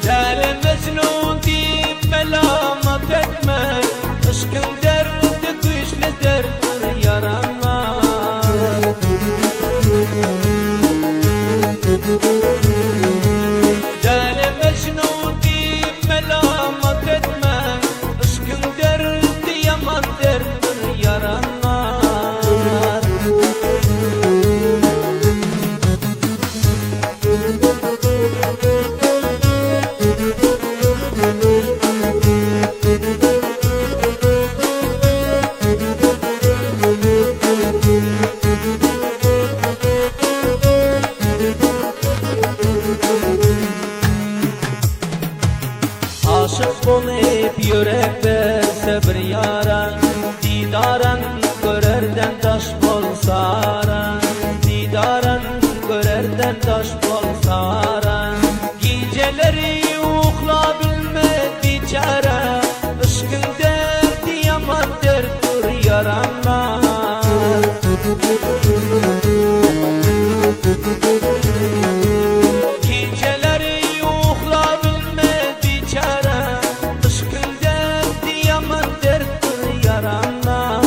Deli Mecnun deyip melamat etme, aşkın derdi güçlüdür yaranlar. Deli Mecnun deyip melamat etme, aşkın derdi yamandır yaranlar. Aşık olup yürekte sabır yaran, didaran görerden taş bolsaran, didaran görerden taş bolsaran. Geceleri uyukla bilme biçare, aşkın derdi yaman derttir yaranlar. Geceleri uyukla bilme biçare, aşkın derdi yaman derttir yaranlar.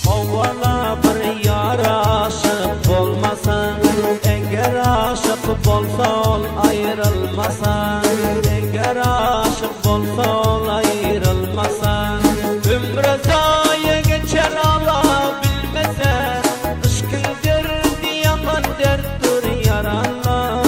Ovala bir yar aşık olmasan, eğer aşık bolsa ol ayrılmasan, eğer aşık bolsa ol ayrılmasan. Ömre zayi geçer ala bilmesen, aşkın derdi yaman derttir yaranlar.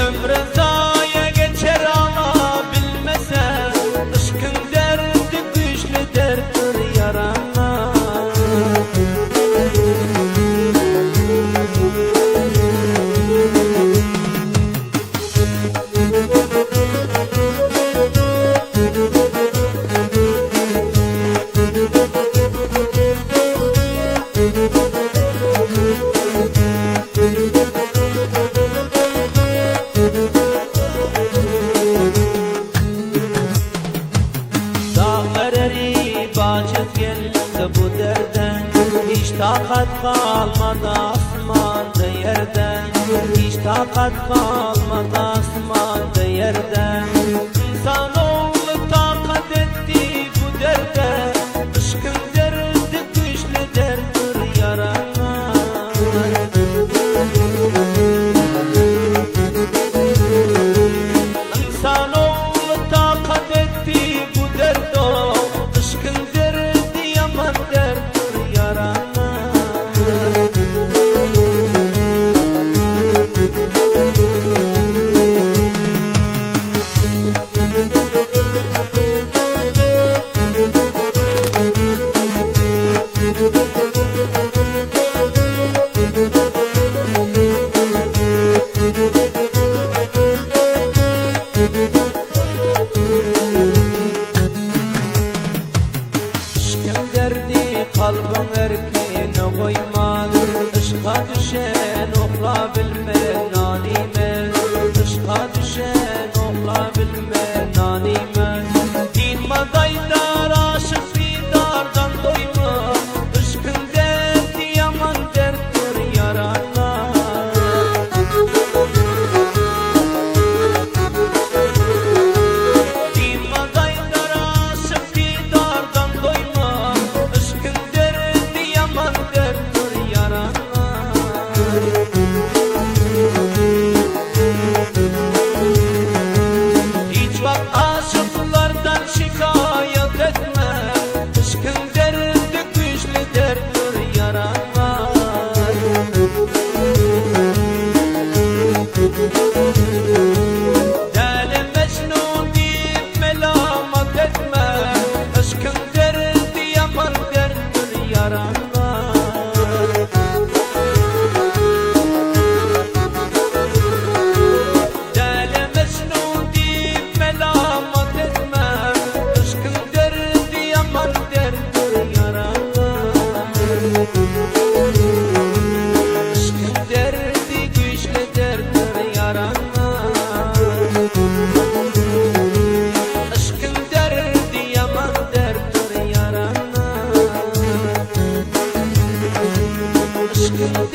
Ömre zayi geçer ala bilmesen, aşkın derdi güçlü derttir yaranlar. Dağlar eriyip acık geldi bu derden, hiç takat kalmadı asmanda yerden, hiç takat kalmadı asmanda yerden. İnsanoğlu takat etti bu derde, aşkın derdi güçlü derttir yaranlar. İnsanoğlu takat etti bu derde, aşkın derdi yaman derttir yaranlar. Aşkın derdi kalbin erkeğine koymaz, aşka düşen okla bilme nanime, aşka düşen okla bilme nanime. Din madaydar aşık didardan doymaz, aşkın derdi yaman derttir yaranlar. Din madaydar aşık didardan doymaz, aşkın derdi yaman derttir yaranlar. Hiç vak aşıklardan şikayet etme, aşkın derdi güçlü derttir yaranlar. Deli Mecnun deyip melamat etme, aşkın derdi yaman derttir yaranlar. Aşkın derdi güçlü derttir yarana. Aşkın derdi yaman derttir yarana. Aşkın